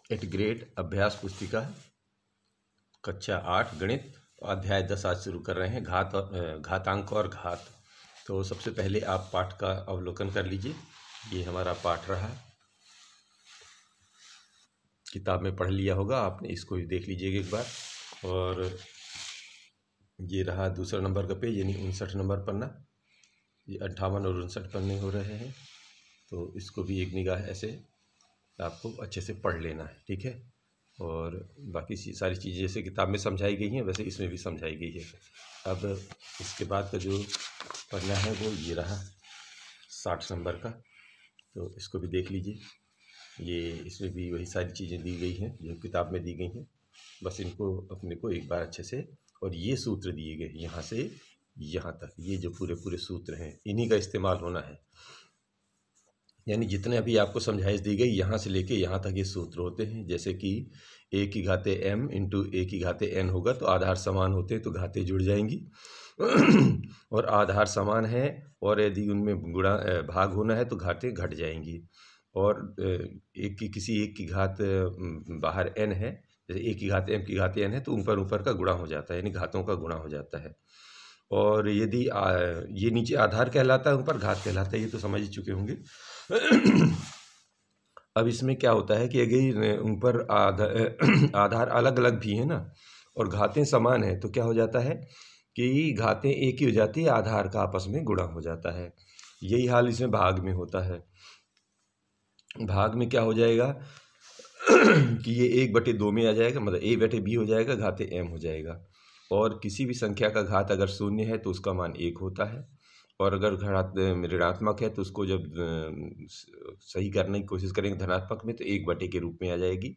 8 grade अभ्यास पुस्तिका कक्षा 8 गणित अध्याय 10 आज शुरू कर रहे हैं। घातांक और घात। तो सबसे पहले आप पाठ का अवलोकन कर लीजिए। ये हमारा पाठ रहा, किताब में पढ़ लिया होगा आपने, इसको भी देख लीजिएगा एक बार। और ये रहा दूसरा नंबर का पेज, यानी 59 नंबर पन्ना। ये 58 और 59 पन्ने हो रहे हैं, तो इसको भी एक निगाह ऐसे आपको अच्छे से पढ़ लेना है, ठीक है। और बाकी सारी चीज़ें जैसे किताब में समझाई गई हैं वैसे इसमें भी समझाई गई है। अब इसके बाद का जो पढ़ना है वो ये रहा 60 नंबर का, तो इसको भी देख लीजिए। ये इसमें भी वही सारी चीज़ें दी गई हैं जो किताब में दी गई हैं, बस इनको अपने को एक बार अच्छे से, और ये सूत्र दिए गए यहाँ से यहाँ तक, ये जो पूरे पूरे सूत्र हैं इन्हीं का इस्तेमाल होना है। यानी जितने अभी आपको समझाइश दी गई यहाँ से लेके यहाँ तक ये सूत्र होते हैं। जैसे कि a की घाते m इंटू a की घाते n होगा तो आधार समान होते हैं तो घातें जुड़ जाएंगी और आधार समान है और यदि उनमें गुणा भाग होना है तो घातें घट जाएंगी। और किसी एक की घात बाहर n है, जैसे a की घात m की घाते n है तो ऊपर ऊपर का गुणा हो जाता है, यानी घातों का गुणा हो जाता है। और यदि ये नीचे आधार कहलाता है, ऊपर घात कहलाता है, ये तो समझ ही चुके होंगे। अब इसमें क्या होता है कि अगर ऊपर आधार अलग अलग भी है ना और घातें समान है तो क्या हो जाता है कि घातें एक ही हो जाती है, आधार का आपस में गुणा हो जाता है। यही हाल इसमें भाग में होता है। भाग में क्या हो जाएगा कि ये 1/2 में आ जाएगा, मतलब a/b हो जाएगा, घाते m हो जाएगा। और किसी भी संख्या का घात अगर 0 है तो उसका मान 1 होता है, और अगर घात ऋणात्मक है तो उसको जब सही करने की कोशिश करेंगे धनात्मक में तो 1/, के रूप में आ जाएगी।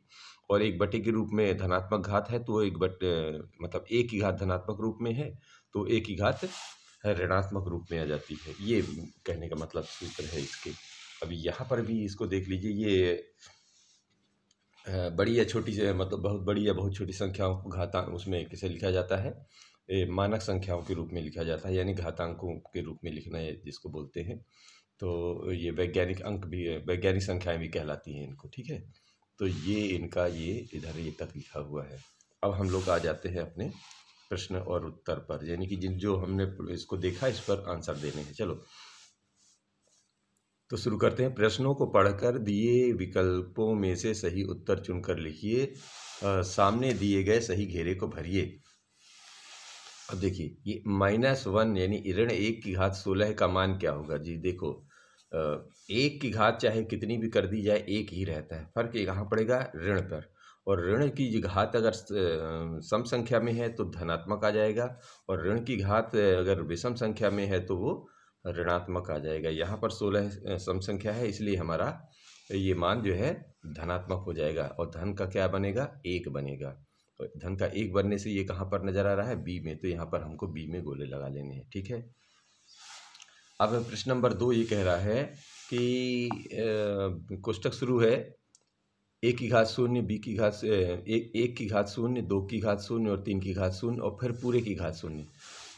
और 1/, के रूप में धनात्मक घात है तो मतलब a की घात धनात्मक रूप में है तो a की घात ऋणात्मक रूप में आ जाती है। ये कहने का मतलब सूत्र है इसके। अभी यहाँ पर भी इसको देख लीजिए, ये बड़ी या छोटी से, मतलब बहुत बड़ी या बहुत छोटी संख्याओं को घातांक उसमें कैसे लिखा जाता है, मानक संख्याओं के रूप में लिखा जाता है, यानी घातांकों के रूप में लिखना है जिसको बोलते हैं। तो ये वैज्ञानिक अंक भी, वैज्ञानिक संख्याएं भी कहलाती हैं इनको, ठीक है। तो ये इनका ये इधर ये तक लिखा हुआ है। अब हम लोग आ जाते हैं अपने प्रश्न और उत्तर पर, यानी कि जो हमने इसको देखा इस पर आंसर देने हैं। चलो तो शुरू करते हैं। प्रश्नों को पढ़कर दिए विकल्पों में से सही उत्तर चुनकर लिखिए। सामने दिए गए सही घेरे को भरिए। अब देखिए ये -1 यानी ऋण 1 की घात 16 का मान क्या होगा जी। देखो 1 की घात चाहे कितनी भी कर दी जाए एक ही रहता है, फर्क कहाँ पड़ेगा, ऋण पर। और ऋण की घात अगर सम संख्या में है तो धनात्मक आ जाएगा, और ऋण की घात अगर विषम संख्या में है तो वो ऋणात्मक आ जाएगा। यहाँ पर 16 सम संख्या है इसलिए हमारा ये मान जो है धनात्मक हो जाएगा, और धन का क्या बनेगा, 1 बनेगा। धन का 1 बनने से ये कहाँ पर नजर आ रहा है, बी में, तो यहाँ पर हमको बी में गोले लगा लेने हैं, ठीक है। अब प्रश्न नंबर 2 ये कह रहा है कि कोष्टक शुरू है, a की घात 0, b की घात 1 की घात 0, 2 की घात 0 और 3 की घात 0 और फिर पूरे की घात 0।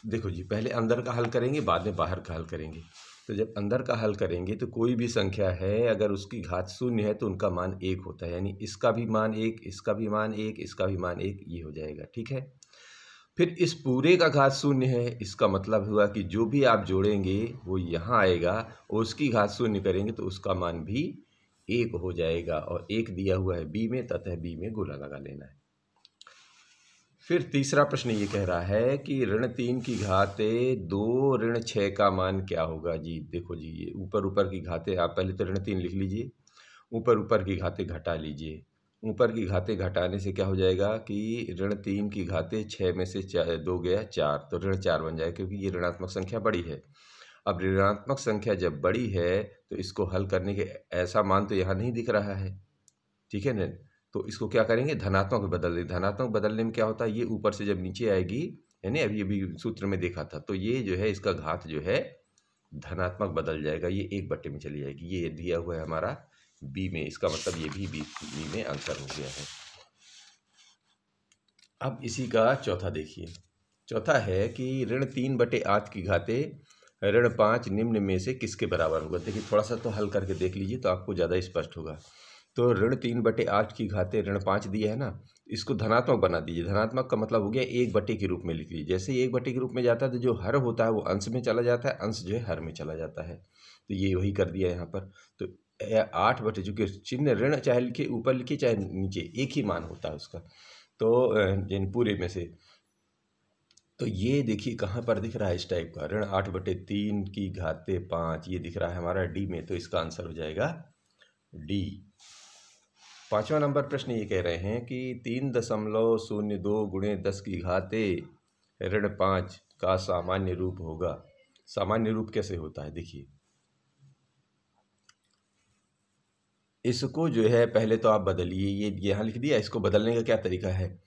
देखो जी पहले अंदर का हल करेंगे, बाद में बाहर का हल करेंगे। तो जब अंदर का हल करेंगे तो कोई भी संख्या है अगर उसकी घात 0 है तो उनका मान 1 होता है, यानी इसका भी मान 1, इसका भी मान 1, इसका भी मान 1, ये हो जाएगा, ठीक है। फिर इस पूरे का घात 0 है, इसका मतलब हुआ कि जो भी आप जोड़ेंगे वो यहाँ आएगा, और उसकी घात 0 करेंगे तो उसका मान भी 1 हो जाएगा, और 1 दिया हुआ है बी में, तथा बी में गोला लगा लेना है। फिर तीसरा प्रश्न ये कह रहा है कि ऋण 3 की घाते 2 ऋण 6 का मान क्या होगा जी। देखो जी ये ऊपर ऊपर की घातें, आप पहले तो ऋण 3 लिख लीजिए, ऊपर ऊपर की घातें घटा लीजिए। ऊपर की घातें घटाने से क्या हो जाएगा कि ऋण 3 की घातें 6 में से 2 गया 4, तो ऋण 4 बन जाएगा, क्योंकि ये ऋणात्मक संख्या बड़ी है। अब ऋणात्मक संख्या जब बड़ी है तो इसको हल करने के ऐसा मान तो यहाँ नहीं दिख रहा है, ठीक है ना। तो इसको क्या करेंगे, धनात्मक में बदल दें। धनात्मक बदलने में क्या होता है, ये ऊपर से जब नीचे आएगी, यानी अभी सूत्र में देखा था, तो ये जो है इसका घात जो है धनात्मक बदल जाएगा, ये 1/, में चली जाएगी। ये दिया हुआ है हमारा बी में, इसका मतलब ये भी बी में आंसर हो गया है। अब इसी का चौथा देखिए। चौथा है कि ऋण 3/8 की घाते ऋण 5 निम्न में से किसके बराबर होगा। देखिए थोड़ा सा तो हल करके देख लीजिए तो आपको ज़्यादा स्पष्ट होगा। तो ऋण 3/8 की घाते ऋण 5 दिया है ना, इसको धनात्मक बना दीजिए। धनात्मक का मतलब हो गया 1/, के रूप में लिख लीजिए। जैसे ही 1/, के रूप में जाता है तो जो हर होता है वो अंश में चला जाता है, अंश जो है हर में चला जाता है। तो ये वही कर दिया यहाँ पर। तो 8/, चूँकि चिन्ह ऋण चाहे लिखिए ऊपर लिखिए चाहे नीचे, एक ही मान होता है उसका। तो यानी पूरे में से तो ये देखिए कहाँ पर दिख रहा है इस टाइप का, ऋण 8/3 की घाते 5, ये दिख रहा है हमारा डी में। तो इसका आंसर हो जाएगा डी। 5वां नंबर प्रश्न ये कह रहे हैं कि 3.02 गुणे 10 की घाते ऋण 5 का सामान्य रूप होगा। सामान्य रूप कैसे होता है देखिए, इसको जो है पहले तो आप बदलिए, ये यहाँ लिख दिया, इसको बदलने का क्या तरीका है,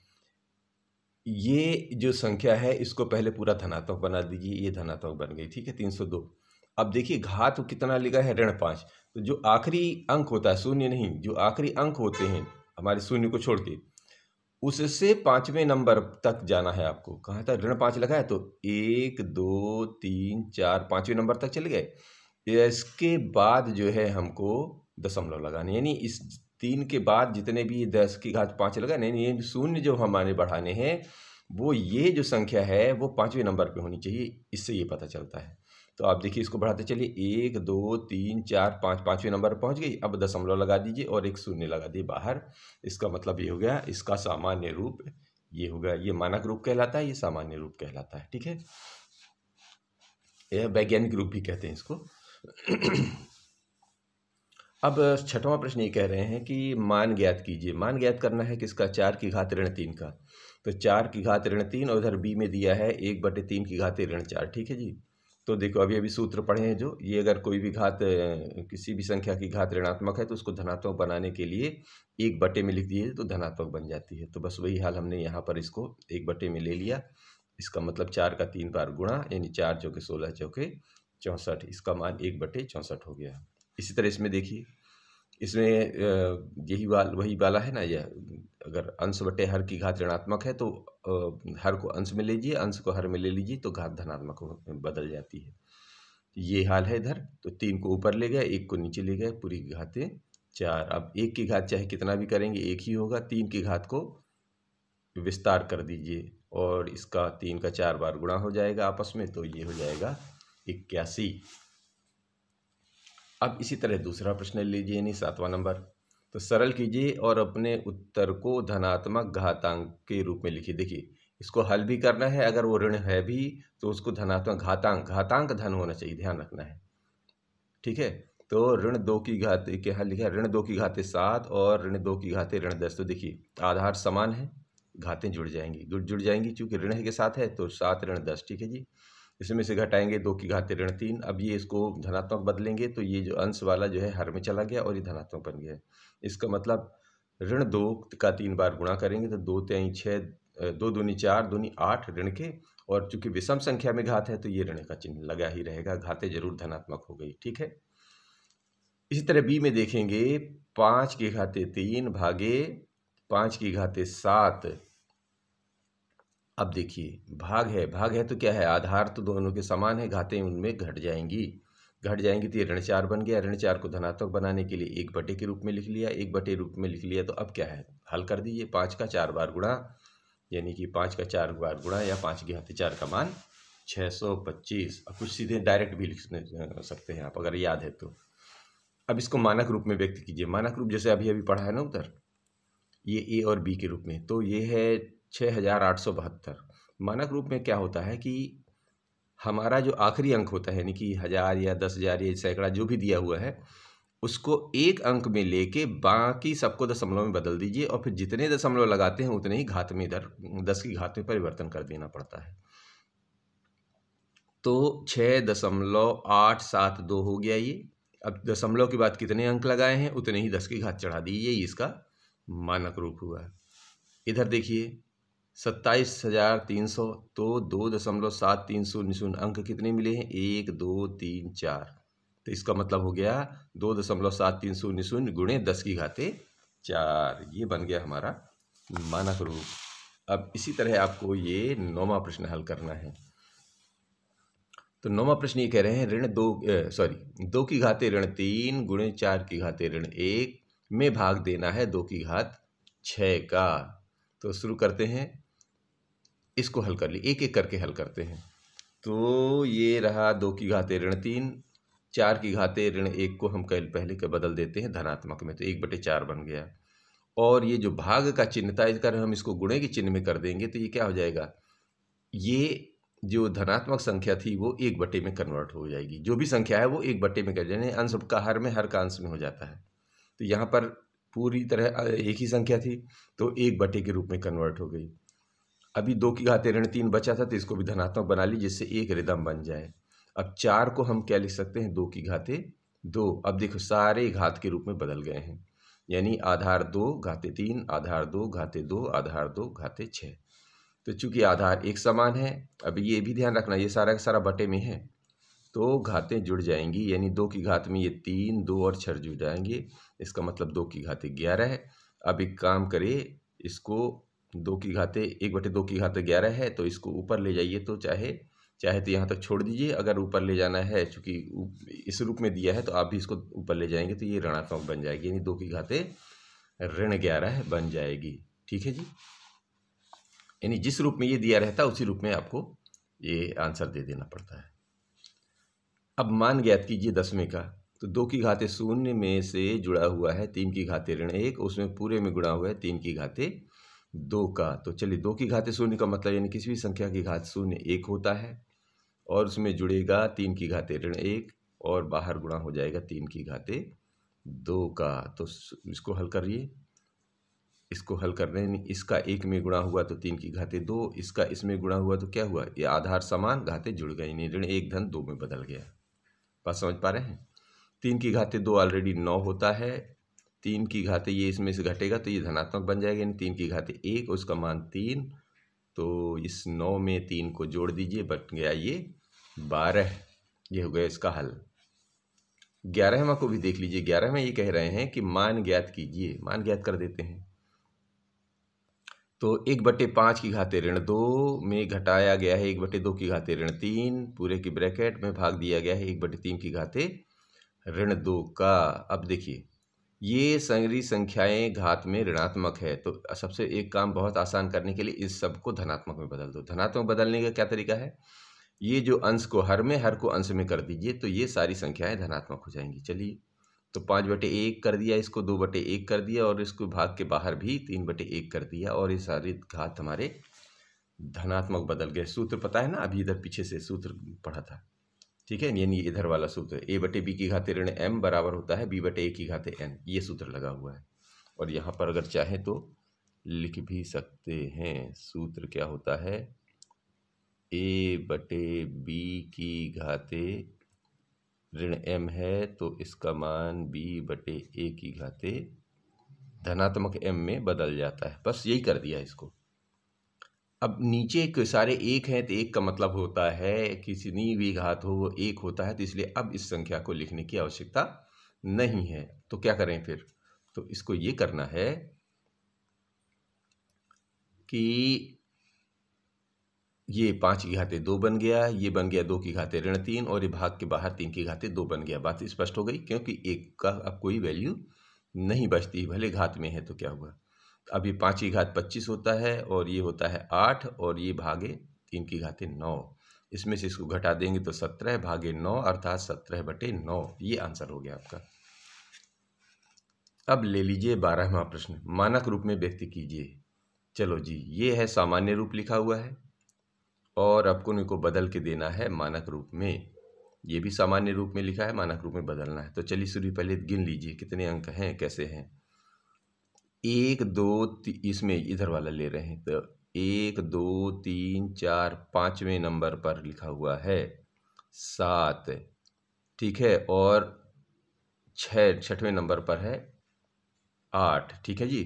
ये जो संख्या है इसको पहले पूरा धनात्मक बना दीजिए, ये धनात्मक बन गई, ठीक है 302। अब देखिए घात कितना लिखा है ऋण 5, तो जो आखिरी अंक होता है, शून्य नहीं, जो आखिरी अंक होते हैं हमारे शून्य को छोड़ के, उससे 5वें नंबर तक जाना है आपको। कहाँ तक ऋण 5 लगा है, तो 1 2 3 4 5वें नंबर तक चले गए। इसके बाद जो है हमको दशमलव लगाने, यानी इस 3 के बाद जितने भी 10 की घात 5 लगा नहीं, ये शून्य जो हमारे बढ़ाने हैं वो ये जो संख्या है वो 5वें नंबर पे होनी चाहिए, इससे ये पता चलता है। तो आप देखिए इसको बढ़ाते चलिए, 1 2 3 4 5, 5वें नंबर पर पहुंच गई। अब दशमलव लगा दीजिए और एक शून्य लगा दिए बाहर। इसका मतलब ये हो गया, इसका सामान्य रूप ये होगा। ये मानक रूप कहलाता है, ये सामान्य रूप कहलाता है, ठीक है। यह वैज्ञानिक रूप भी कहते हैं इसको। अब 6वां प्रश्न ये कह रहे हैं कि मान ज्ञात कीजिए। मान ज्ञात करना है किसका, 4 की घात ऋण 3 का। तो 4 की घात ऋण 3 और इधर बी में दिया है 1/3 की घात ऋण 4, ठीक है जी। तो देखो अभी सूत्र पढ़े हैं जो, ये अगर कोई भी घात किसी भी संख्या की घात ऋणात्मक है तो उसको धनात्मक बनाने के लिए 1/, में लिख दिए तो धनात्मक बन जाती है। तो बस वही हाल हमने यहाँ पर इसको 1/, में ले लिया। इसका मतलब 4 का 3 बार गुणा, यानी 4 चौके 16 चौके 64, इसका मान 1/64 हो गया। इसी तरह इसमें देखिए, इसमें यही वही वाला है ना, यह अगर अंश बटे हर की घात ऋणात्मक है तो हर को अंश में लीजिए, अंश को हर में ले लीजिए तो घात धनात्मक बदल जाती है। ये हाल है इधर। तो 3 को ऊपर ले गए, 1 को नीचे ले गए, पूरी की घातें 4। अब 1 की घात चाहे कितना भी करेंगे एक ही होगा। 3 की घात को विस्तार कर दीजिए और इसका 3 का 4 बार गुणा हो जाएगा आपस में, तो ये हो जाएगा 81। अब इसी तरह दूसरा प्रश्न लीजिए, यानी 7वां नंबर। तो सरल कीजिए और अपने उत्तर को धनात्मक घातांक के रूप में लिखिए। देखिए इसको हल भी करना है, अगर वो ऋण है भी तो उसको धनात्मक घातांक धन होना चाहिए, ध्यान रखना है, ठीक है। तो ऋण 2 की घाते के हल लिखा है, ऋण 2 की घाते 7 और ऋण 2 की घाते ऋण 10। तो देखिए आधार समान है, घातें जुड़ जाएंगी चूंकि ऋण के साथ है, तो 7 ऋण 10, ठीक है जी। इसमें से घटाएंगे 2 की घाते ऋण 3। अब ये इसको धनात्मक बदलेंगे तो ये जो अंश वाला जो है हर में चला गया और ये धनात्मक बन गया। इसका मतलब ऋण 2 का 3 बार गुणा करेंगे तो 2 3 6, 2 दूनी 4, दूनी 8 ऋण के, और चूंकि विषम संख्या में घात है तो ये ऋण का चिन्ह लगा ही रहेगा, घातें जरूर धनात्मक हो गई, ठीक है। इसी तरह बी में देखेंगे, 5 की घाते 3 भागे 5 की घाते 7। अब देखिए भाग है तो क्या है, आधार तो दोनों के समान है, घातें उनमें घट जाएंगी तो ये ऋण 4 बन गया। ऋण 4 को धनात्मक बनाने के लिए 1/, के रूप में लिख लिया, 1/, रूप में लिख लिया। तो अब क्या है, हल कर दीजिए, 5 का 4 बार गुणा, यानी कि 5 का 4 बार गुणा या 5 की घाते 4 का मान 625। अब कुछ सीधे डायरेक्ट भी लिख सकते हैं आप अगर याद है तो। अब इसको मानक रूप में व्यक्त कीजिए। मानक रूप जैसे अभी पढ़ा है ना उधर, ये ए और बी के रूप में, तो ये है 6872। मानक रूप में क्या होता है कि हमारा जो आखिरी अंक होता है, यानी कि 1000 या 10,000 या सैकड़ा जो भी दिया हुआ है, उसको एक अंक में लेके बाकी सबको दशमलव में बदल दीजिए और फिर जितने दशमलव लगाते हैं उतने ही घात में इधर 10 की घात में परिवर्तन कर देना पड़ता है। तो 6.872 हो गया ये। अब दशमलव के बाद कितने अंक लगाए हैं उतने ही 10 की घात चढ़ा दी, यही इसका मानक रूप हुआ। इधर देखिए 27,300, तो 2.7300 अंक कितने मिले हैं, 1 2 3 4। तो इसका मतलब हो गया 2.7300 गुणे 10 की घाते 4, ये बन गया हमारा मानक रूप। अब इसी तरह आपको ये 9वां प्रश्न हल करना है। तो 9वां प्रश्न ये कह रहे हैं, 2 की घाते ऋण 3 गुणे 4 की घाते ऋण 1 में भाग देना है 2 की घात 6 का। तो शुरू करते हैं, इसको हल कर ली, एक एक करके हल करते हैं। तो ये रहा 2 की घाते ऋण 3, 4 की घाते ऋण 1 को हम कल पहले के बदल देते हैं धनात्मक में, तो 1/4 बन गया। और ये जो भाग का चिन्ह था, अगर हम इसको गुणे के चिन्ह में कर देंगे तो ये क्या हो जाएगा, ये जो धनात्मक संख्या थी वो 1/, में कन्वर्ट हो जाएगी। जो भी संख्या है वो 1/, में कर जाए, अंश का हर में, हर का अंश में हो जाता है। तो यहाँ पर पूरी तरह एक ही संख्या थी तो 1/, के रूप में कन्वर्ट हो गई। अभी 2 की घाते ऋण 3 बचा था तो इसको भी धनात्मक बना ली, जिससे एक रिदम बन जाए। अब 4 को हम क्या लिख सकते हैं, 2 की घाते 2। अब देखो सारे घात के रूप में बदल गए हैं, यानी आधार 2 घाते 3, आधार 2 घाते 2, आधार 2 घाते 6। तो चूंकि आधार एक समान है, अब ये भी ध्यान रखना ये सारा का सारा बटे में है तो घातें जुड़ जाएंगी, यानी 2 की घात में ये 3, 2 और 6 जुड़ जाएंगे। इसका मतलब 2 की घाते 11 है। अब एक काम करें, इसको 2 की घाते 1/2 की घाते 11 है तो इसको ऊपर ले जाइए, तो चाहे तो यहाँ तक छोड़ दीजिए। अगर ऊपर ले जाना है, चूंकि इस रूप में दिया है तो आप भी इसको ऊपर ले जाएंगे तो ये ऋणात्मक बन जाएगी, यानी 2 की घाते ऋण 11 बन जाएगी। ठीक है जी, यानी जिस रूप में ये दिया रहता है उसी रूप में आपको ये आंसर दे देना पड़ता है। अब मान ज्ञात कीजिए 10वें का, तो 2 की घाते 0 में से जुड़ा हुआ है 3 की घाते ऋण 1, उसमें पूरे में गुणा हुआ है 3 की घाते 2 का। तो चलिए 2 की घाते 0 का मतलब यानी किसी भी संख्या की घात 0 1 होता है, और उसमें जुड़ेगा 3 की घाते ऋण 1 और बाहर गुणा हो जाएगा 3 की घाते 2 का। तो इसको हल करिए, इसको हल करने में इसका 1 में गुणा हुआ तो 3 की घाते 2, इसका इसमें गुणा हुआ तो क्या हुआ, ये आधार समान घाते जुड़ गई, यानी ऋण 1 धन 2 में बदल गया। बात समझ पा रहे हैं। 3 की घाते 2 ऑलरेडी 9 होता है, 3 की घाते ये इसमें से घटेगा तो ये धनात्मक बन जाएगा, यानी 3 की घाते 1 उसका मान 3, तो इस 9 में 3 को जोड़ दीजिए, बच गया ये 12। ये हो गया इसका हल। 11वां को भी देख लीजिए। 11वां ये कह रहे हैं कि मान ज्ञात कीजिए, मान ज्ञात कर देते हैं। तो 1/5 की घाते ऋण 2 में घटाया गया है 1/2 की घाते ऋण 3, पूरे की ब्रैकेट में भाग दिया गया है 1/3 की घाते ऋण 2 का। अब देखिए ये संग्रही संख्याएं घात में ऋणात्मक है, तो सबसे एक काम बहुत आसान करने के लिए इस सब को धनात्मक में बदल दो। धनात्मक बदलने का क्या तरीका है, ये जो अंश को हर में, हर को अंश में कर दीजिए, तो ये सारी संख्याएं धनात्मक हो जाएंगी। चलिए तो 5/1 कर दिया, इसको 2/1 कर दिया, और इसको भाग के बाहर भी 3/1 कर दिया, और ये सारी घात हमारे धनात्मक बदल गए। सूत्र पता है ना, अभी इधर पीछे से सूत्र पढ़ा था। ठीक है, यानी इधर वाला सूत्र a/b की घाते ऋण m बराबर होता है b/a की घाते n, ये सूत्र लगा हुआ है। और यहाँ पर अगर चाहें तो लिख भी सकते हैं, सूत्र क्या होता है, a/b की घाते ऋण m है तो इसका मान b/a की घाते धनात्मक m में बदल जाता है। बस यही कर दिया इसको। अब नीचे के सारे एक हैं तो एक का मतलब होता है किसी भी घात हो वो एक होता है, तो इसलिए अब इस संख्या को लिखने की आवश्यकता नहीं है। तो क्या करें फिर, तो इसको ये करना है कि ये 5 की घाते 2 बन गया, ये बन गया 2 की घाते ऋण 3, और ये भाग के बाहर 3 की घाते 2 बन गया। बात स्पष्ट हो गई, क्योंकि एक का अब कोई वैल्यू नहीं बचती, भले घात में है तो क्या हुआ। अब ये 5 की घात 25 होता है, और ये होता है 8, और ये भागे 3 की घाते 9, इसमें से इसको घटा देंगे तो 17 भागे 9 अर्थात 17/9। ये आंसर हो गया आपका। अब ले लीजिए 12वां प्रश्न, मानक रूप में व्यक्त कीजिए। चलो जी, ये है सामान्य रूप लिखा हुआ है, और आपको इनको बदल के देना है मानक रूप में। ये भी सामान्य रूप में लिखा है, मानक रूप में बदलना है। तो चलिए शुरू पहले गिन लीजिए कितने अंक हैं, कैसे हैं। 1 2 इसमें इधर वाला ले रहे हैं, तो 1 2 3 4 5वें नंबर पर लिखा हुआ है 7, ठीक है, और 6वें नंबर पर है 8, ठीक है जी।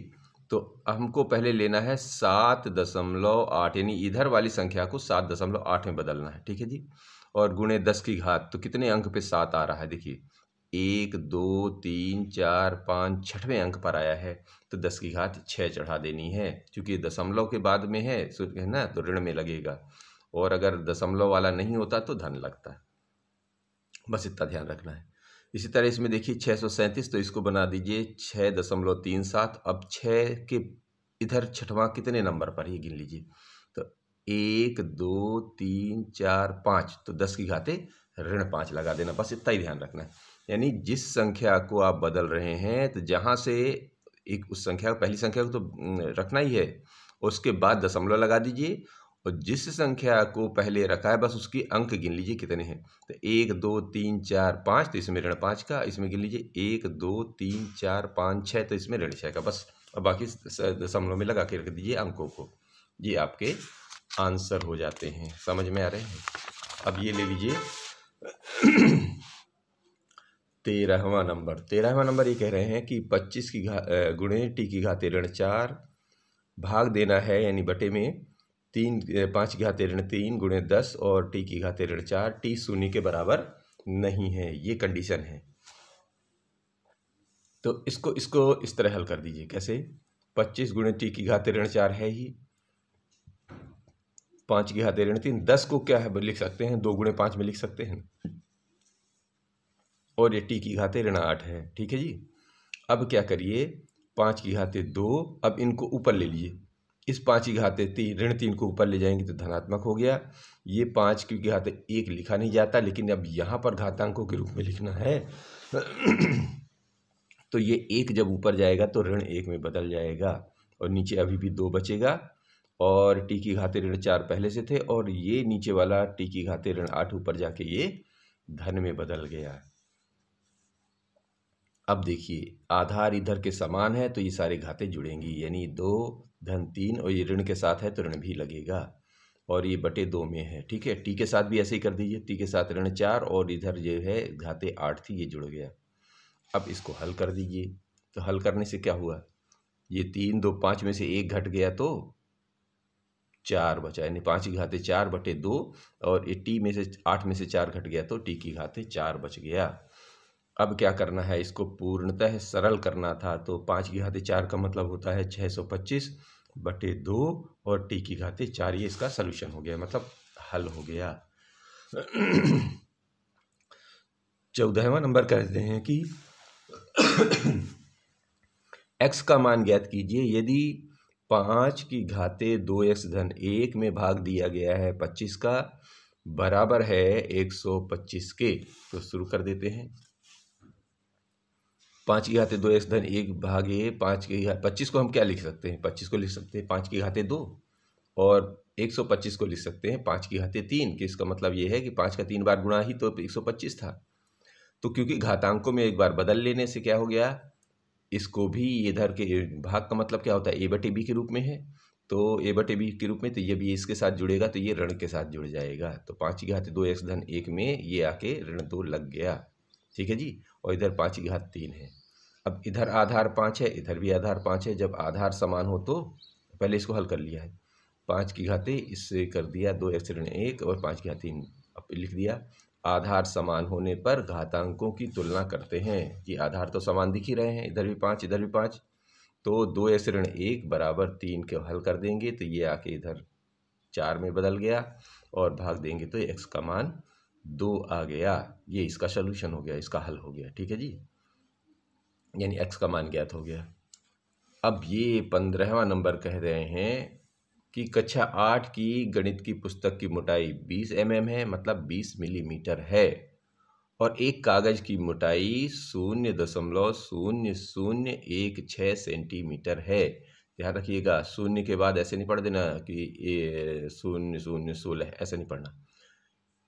तो हमको पहले लेना है 7.8, यानी इधर वाली संख्या को 7.8 में बदलना है, ठीक है जी। और गुणे 10 की घात, तो कितने अंक पे 7 आ रहा है, देखिए 1 2 3 4 5 6वें अंक पर आया है, तो 10 की घात 6 चढ़ा देनी है। क्योंकि दशमलव के बाद में है ना, तो ऋण में लगेगा, और अगर दशमलव वाला नहीं होता तो धन लगता है। बस इतना ध्यान रखना है। इसी तरह इसमें देखिए 637, तो इसको बना दीजिए 6.37। अब 6 के इधर छठवां कितने नंबर पर, ये गिन लीजिए। तो 1 2 3 4 5, तो 10 की घाते -5 लगा देना, बस इतना ही ध्यान रखना है। यानी जिस संख्या को आप बदल रहे हैं, तो जहाँ से एक उस संख्या, पहली संख्या को तो रखना ही है, उसके बाद दशमलव लगा दीजिए, और जिस संख्या को पहले रखा है बस उसकी अंक गिन लीजिए कितने हैं। तो 1 2 3 4 5, तो इसमें -5 का, इसमें गिन लीजिए 1 2 3 4 5 6, तो इसमें -6 का, बस। और बाकी दशमलव में लगा के रख दीजिए अंकों को। ये आपके आंसर हो जाते हैं। समझ में आ रहे हैं? अब ये ले लीजिए 13वां नंबर। 13वां नंबर ये कह रहे हैं कि 25 की गुणे टी की घाते -4 भाग देना है, यानी बटे में 5 की घाते -3 गुणे 10 और टी की घाते -4, टी शून्य के बराबर नहीं है, ये कंडीशन है। तो इसको इस तरह हल कर दीजिए। कैसे? 25 गुणे टी की घाते -4 है ही, 5 की घाते -3, 10 को क्या है लिख सकते हैं, 2 गुणे 5 में लिख सकते हैं, और ये टी की घाते -8 है। ठीक है जी। अब क्या करिए, 5 की घाते 2, अब इनको ऊपर ले लीजिए। इस 5 की घाते -3 को ऊपर ले जाएंगे तो धनात्मक हो गया। ये 5 की घाते 1 लिखा नहीं जाता, लेकिन अब यहाँ पर घातांकों के रूप में लिखना है तो ये 1 जब ऊपर जाएगा तो -1 में बदल जाएगा, और नीचे अभी भी 2 बचेगा, और टी की घाते -4 पहले से थे, और ये नीचे वाला टी की घाते -8 ऊपर जाके ये धन में बदल गया। अब देखिए आधार इधर के समान है तो ये सारे घाते जुड़ेंगी, यानी 2 धन 3, और ये ऋण के साथ है तो ऋण भी लगेगा, और ये बटे 2 में है। ठीक है, टी के साथ भी ऐसे ही कर दीजिए, टी के साथ -4, और इधर जो है घाते 8 थी, ये जुड़ गया। अब इसको हल कर दीजिए, तो हल करने से क्या हुआ, ये 3 2 5 में से 1 घट गया तो 4 बचा, यानी 5 की घाते 4 बटे 2, और ये टी में से 8 में से 4 घट गया तो टी की घाते 4 बच गया। अब क्या करना है, इसको पूर्णतः सरल करना था, तो 5 की घाते 4 का मतलब होता है 625 बटे 2 और टी की घाते 4, ये इसका सलूशन हो गया, मतलब हल हो गया। 14वां नंबर कहते हैं कि x का मान ज्ञात कीजिए यदि 5 की घाते 2x धन 1 में भाग दिया गया है 25 का, बराबर है 125 के। तो शुरू कर देते हैं। 5 की घाते 2x धन 1 भागे 5 की घाते 25 को हम क्या लिख सकते हैं, 25 को लिख सकते हैं 5 की घाते 2, और 125 को लिख सकते हैं 5 की घाते 3, कि इसका मतलब ये है कि 5 का 3 बार गुणा ही तो 125 था। तो क्योंकि घातांकों में एक बार बदल लेने से क्या हो गया, इसको भी इधर के भाग का मतलब क्या होता है, a बटे b के रूप में है, तो a बटे b के रूप में, तो ये भी इसके साथ जुड़ेगा, तो ये ऋण के साथ जुड़ जाएगा। तो 5 की घाते 2x धन 1 में ये आके ऋण 2 लग गया। ठीक है जी, और इधर 5 की घात 3 है। अब इधर आधार 5 है, इधर भी आधार 5 है। जब आधार समान हो तो पहले इसको हल कर लिया है, 5 की घाते इससे कर दिया 2x ऋण 1 और 5 की घात 3 अब लिख दिया। आधार समान होने पर घातांकों की तुलना करते हैं, कि आधार तो समान दिख ही रहे हैं, इधर भी 5 इधर भी 5, तो 2x ऋण 1 बराबर 3 के हल कर देंगे तो ये आके इधर 4 में बदल गया, और भाग देंगे तो x का मान 2 आ गया। ये इसका सलूशन हो गया, इसका हल हो गया। ठीक है जी, यानी x का मान ज्ञात हो गया। अब ये 15वां नंबर कह रहे हैं कि कक्षा 8 की गणित की पुस्तक की मोटाई 20 mm है, मतलब 20 मिलीमीटर है, और एक कागज की मोटाई 0.0016 सेंटीमीटर है। ध्यान रखिएगा, शून्य के बाद ऐसे नहीं पढ़ देना कि ये 0.0016, ऐसे नहीं पढ़ना।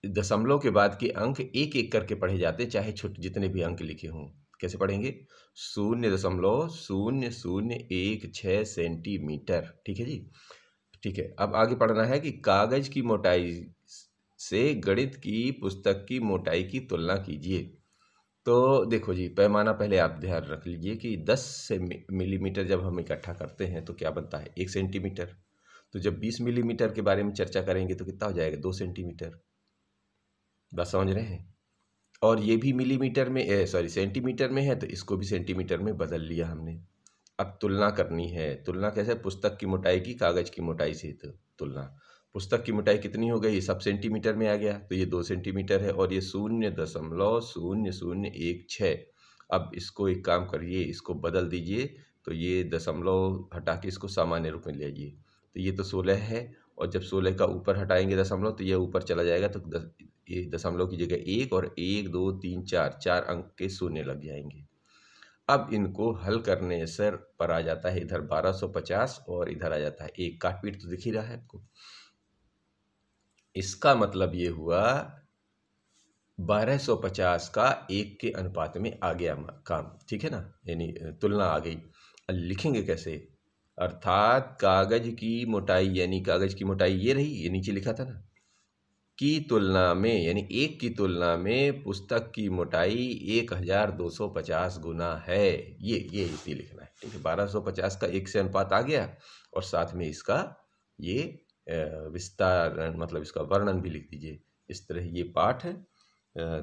दशमलव के बाद के अंक एक एक करके पढ़े जाते, चाहे छोटे जितने भी अंक लिखे हों। कैसे पढ़ेंगे, 0.0016 सेंटीमीटर। ठीक है जी, ठीक है। अब आगे पढ़ना है कि कागज की मोटाई से गणित की पुस्तक की मोटाई की तुलना कीजिए। तो देखो जी, पैमाना पहले आप ध्यान रख लीजिए कि 10 मिलीमीटर जब हम इकट्ठा करते हैं तो क्या बनता है, 1 सेंटीमीटर। तो जब 20 मिलीमीटर के बारे में चर्चा करेंगे तो कितना हो जाएगा, 2 सेंटीमीटर। बस समझ रहे हैं। और ये भी मिलीमीटर में सेंटीमीटर में है, तो इसको भी सेंटीमीटर में बदल लिया हमने। अब तुलना करनी है। तुलना कैसे, पुस्तक की मोटाई की कागज की मोटाई से तुलना। पुस्तक की मोटाई कितनी हो गई, ये सब सेंटीमीटर में आ गया, तो ये 2 सेंटीमीटर है और ये 0.0016। अब इसको एक काम करिए, इसको बदल दीजिए, तो ये दशमलव हटा के इसको सामान्य रूप में ले आइए। तो ये तो 16 है, और जब 16 का ऊपर हटाएंगे दशमलव तो ये ऊपर चला जाएगा, तो ये दशमलव की जगह 1 और 1 2 3 4 अंक के शून्य लग जाएंगे। अब इनको हल करने से पर आ जाता है इधर 1250 और इधर आ जाता है 1, काटपीट तो दिख ही रहा है आपको। इसका मतलब ये हुआ 1250 का 1 के अनुपात में आ गया काम, ठीक है ना, यानी तुलना आ गई। अब लिखेंगे कैसे, अर्थात कागज की मोटाई, यानी कागज की मोटाई ये रही, ये नीचे लिखा था ना, की तुलना में, यानी 1 की तुलना में पुस्तक की मोटाई 1250 गुना है। ये इतनी लिखना है, ठीक है। 1250 का 1 से अनुपात आ गया, और साथ में इसका ये विस्तार, मतलब इसका वर्णन भी लिख दीजिए। इस तरह ये पाठ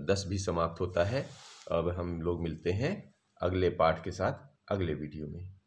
10 भी समाप्त होता है। अब हम लोग मिलते हैं अगले पाठ के साथ अगले वीडियो में।